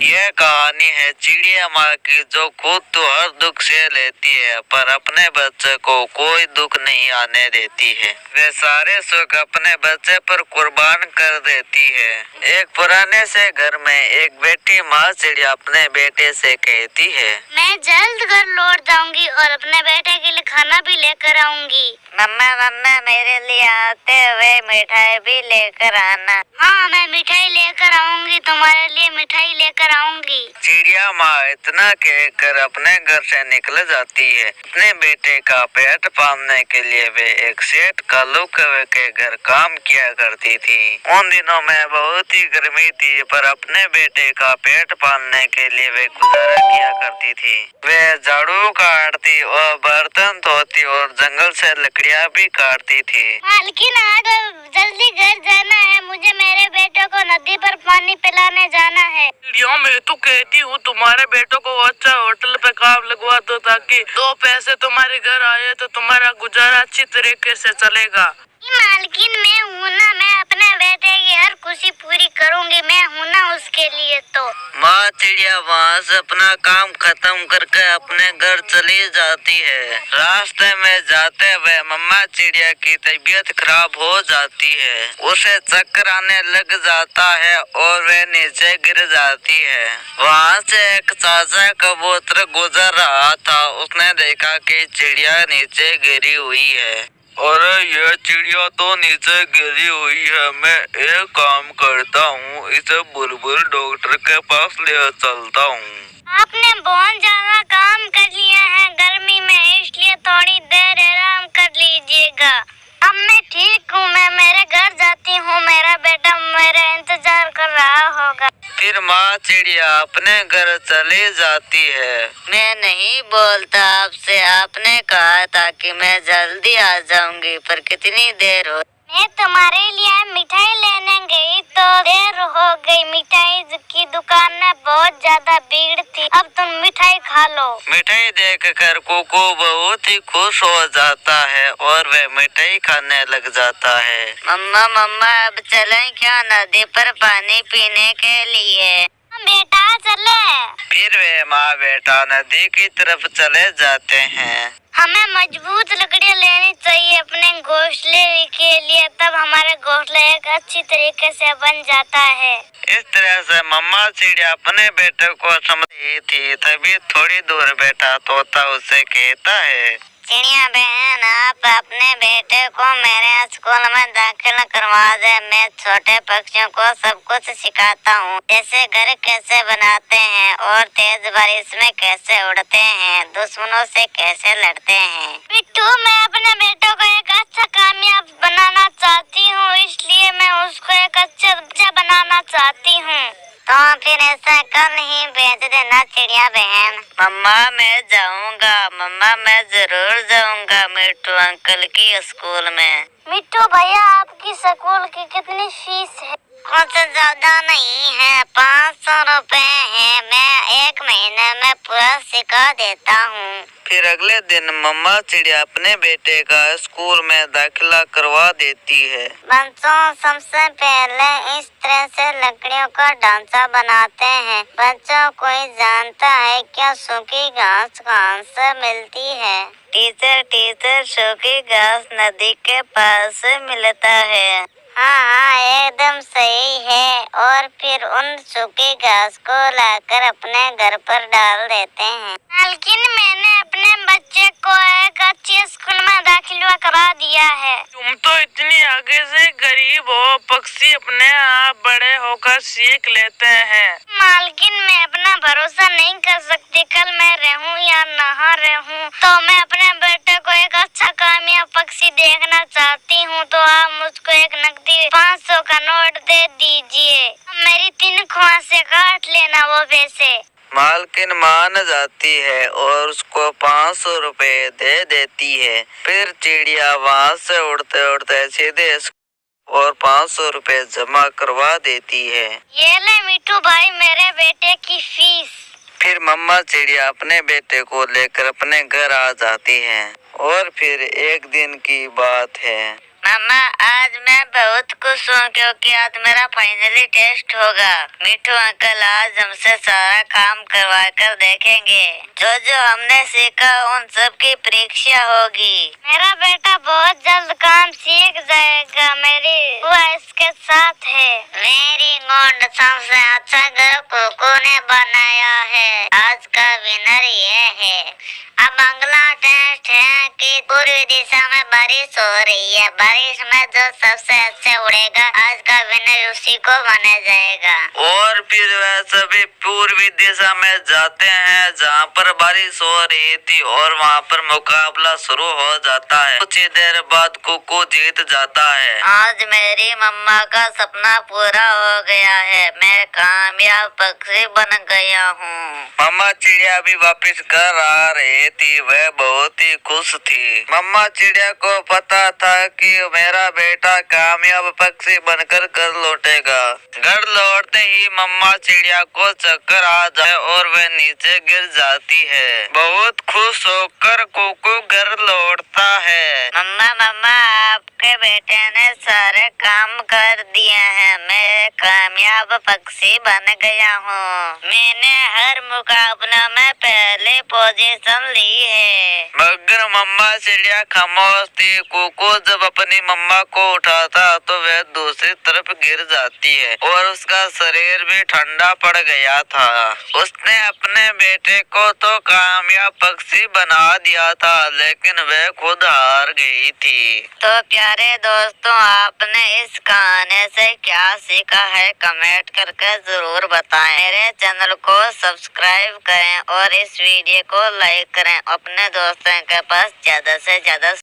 यह कहानी है चिड़िया माँ की, जो खुद तो हर दुख से लेती है पर अपने बच्चे को कोई दुख नहीं आने देती है। वे सारे सुख अपने बच्चे पर कुर्बान कर देती है। एक पुराने से घर में एक बेटी माँ चिड़िया अपने बेटे से कहती है, मैं जल्द घर लौट जाऊंगी और अपने बेटे के लिए खाना भी लेकर आऊंगी। मम्मा मम्मा मेरे लिए आते हुए मिठाई भी लेकर आना। हाँ, मैं मिठाई लेकर आऊंगी, तुम्हारे लिए मिठाई लेकर आऊंगी। चिड़िया माँ इतना कहकर अपने घर से निकल जाती है। अपने बेटे का पेट पालने के लिए वे एक सेठ कालू के घर काम किया करती थी। उन दिनों में बहुत ही गर्मी थी पर अपने बेटे का पेट पालने के लिए वे गुजारा किया करती थी। वे झाड़ू काटती और बर्तन धोती और जंगल से लकड़ियाँ भी काटती थी। लेकिन आज जल्दी घर जाना है, मुझे मेरे बेटे को नदी पर पानी पिलाने जाना है। मैं तो कहती हूँ तुम्हारे बेटों को अच्छा होटल पे काम लगवा दो, ताकि 2 पैसे तुम्हारे घर आए तो तुम्हारा गुजारा अच्छी तरीके से चलेगा। मालकिन मैं हूँ ना, मैं अपने बेटे की हर खुशी पूरी करूँगी, मैं हूँ ना उसके लिए। तो माँ चिड़िया वहाँ से अपना काम खत्म करके अपने घर चली जाती है। रास्ते में जाते हुए मम्मा चिड़िया की तबीयत खराब हो जाती है। उसे चक्कर आने लग जाता है और वे नीचे गिर जाती है। वहाँ से एक चाचा कबूतर गुजर रहा था। उसने देखा कि चिड़िया नीचे गिरी हुई है। और यह चिड़िया तो नीचे गिरी हुई है, मैं एक काम करता हूँ, इसे बुलबुल डॉक्टर के पास ले चलता हूँ। आपने बहुत ज्यादा काम कर लिया है गर्मी में, इसलिए थोड़ी देर आराम कर लीजिएगा। अब मैं ठीक हूँ, मैं मेरे घर जाती हूँ, मेरा बेटा मेरा इंतजार कर रहा होगा। फिर माँ चिड़िया अपने घर चली जाती है। मैं नहीं बोलता आपसे, आपने कहा था कि मैं जल्दी आ जाऊंगी, पर कितनी देर हो। मैं तुम्हारे लिए मिठाई लेने गई तो देर हो गई। मिठाई की दुकान में बहुत ज्यादा भीड़ थी, अब तुम मिठाई खा लो। मिठाई देखकर कुकू बहुत ही खुश हो जाता है और वह मिठाई खाने लग जाता है। मम्मा मम्मा अब चलें क्या नदी पर पानी पीने के लिए? बेटा चले। फिर वे माँ बेटा नदी की तरफ चले जाते हैं। हमें मजबूत लकड़ियाँ लेनी चाहिए अपने घोंसले के लिए, तब हमारे घोंसला एक अच्छी तरीके से बन जाता है। इस तरह से मम्मा चिड़िया अपने बेटे को समझ रही थी। तभी थोड़ी दूर बैठा तोता उसे कहता है, चिड़िया बहन आप अपने बेटे को मेरे स्कूल में दाखिल करवा दे। मैं छोटे पक्षियों को सब कुछ सिखाता हूँ, जैसे घर कैसे बनाते हैं और तेज बारिश में कैसे उड़ते हैं, दुश्मनों से कैसे लड़ते हैं। बिट्टू, मैं अपने बेटे को एक अच्छा कामयाब बनाना चाहती हूँ, इसलिए मैं उसको एक अच्छा बच्चा बनाना चाहती हूँ। तो फिर ऐसा कल ही भेज देना चिड़िया बहन। मम्मा मैं जाऊंगा, मम्मा मैं जरूर जाऊंगा मिट्टू अंकल की स्कूल में। मिट्टू भैया, आपकी स्कूल की कितनी फीस है? कुछ ज्यादा नहीं है, 500 रुपए है। मैं 1 महीने में पूरा सिखा देता हूँ। फिर अगले दिन मम्मा चिड़िया अपने बेटे का स्कूल में दाखिला करवा देती है। बच्चों सबसे पहले इस तरह से लकड़ियों का ढांचा बनाते हैं। बच्चों कोई जानता है क्या सूखी घास कहाँ से मिलती है? टीचर सूखी घास नदी के पास मिलता है। हाँ एकदम सही है। और फिर उन सूखी घास को लाकर अपने घर पर डाल देते हैं। लेकिन मैंने अपने बच्चे को एक अच्छे स्कूल में दाखिला करा दिया है। तुम तो इतनी आगे से गरीब हो, पक्षी अपने आप बड़े होकर सीख लेते हैं। मालकिन मैं अपना भरोसा नहीं कर सकती, कल मैं रहूं या ना रहूं। तो मैं अपने बेटे को एक अच्छा कामयाब पक्षी देखना चाहती हूँ, तो आप मुझको एक नकदी 500 का नोट दे दीजिए। मेरी 3 ख्वाहिशें काट लेना वो पैसे। मालकिन मान जाती है और उसको 500 रुपए दे देती है। फिर चिड़िया वहाँ से उड़ते उड़ते सीधे और 500 रुपए जमा करवा देती है। ये ले मिट्टू भाई मेरे बेटे की फीस। फिर मम्मा चिड़िया अपने बेटे को लेकर अपने घर आ जाती है। और फिर एक दिन की बात है, मम्मा आज मैं बहुत खुश हूँ क्योंकि आज मेरा फाइनली टेस्ट होगा। मिठू अंकल आज हमसे सारा काम करवा कर देखेंगे। जो जो हमने सीखा उन सब की परीक्षा होगी। मेरा बेटा बहुत जल्द काम सीख जाएगा। मेरी बुआ इसके साथ है। मेरी गोंड सबसे अच्छा घर कोको ने बनाया है। आज का विनर ये है। अब अगला टेस्ट है कि पूर्वी दिशा में बारिश हो रही है। बारिश में जो सबसे अच्छे उड़ेगा आज का विनर उसी को माना जाएगा। और फिर वह सभी पूर्वी दिशा में जाते हैं जहाँ पर बारिश हो रही थी और वहाँ पर मुकाबला शुरू हो जाता है। कुछ ही देर बाद कुकू जीत जाता है। आज मेरी मम्मा का सपना पूरा हो गया है। मैं कामयाब पक्षी बन गया हूँ। मम्मा चिड़िया भी वापस घर आ रही थी। वह बहुत ही खुश थी। मम्मा चिड़िया को पता था कि मेरा बेटा कामयाब पक्षी बनकर घर लौटेगा। घर लौटते ही मम्मा चिड़िया को चक्कर आ जाए और वह नीचे गिर जाती है। बहुत खुश होकर कुकू घर लौटता है। मम्मा मम्मा आपके बेटे ने सारे काम कर दिए हैं। मैं कामयाब पक्षी बन गया हूँ। मैंने हर मुकाबला में पहले पोजीशन ली है। मगर मम्मा चिड़िया खामोश थी। कुकू जब अपनी मम्मा को उठाता तो वह दूसरी तरफ गिर जाती है और उसका शरीर भी ठंडा पड़ गया था। उसने अपने बेटे को तो कामयाब पक्षी बना दिया था लेकिन वह खुद हार गई थी। तो प्यारे दोस्तों, आपने इस कहानी से क्या सीखा है कमेंट करके जरूर बताएं। मेरे चैनल को सब्सक्राइब करें और इस वीडियो को लाइक करें। अपने दोस्तों के पास ज्यादा से ज्यादा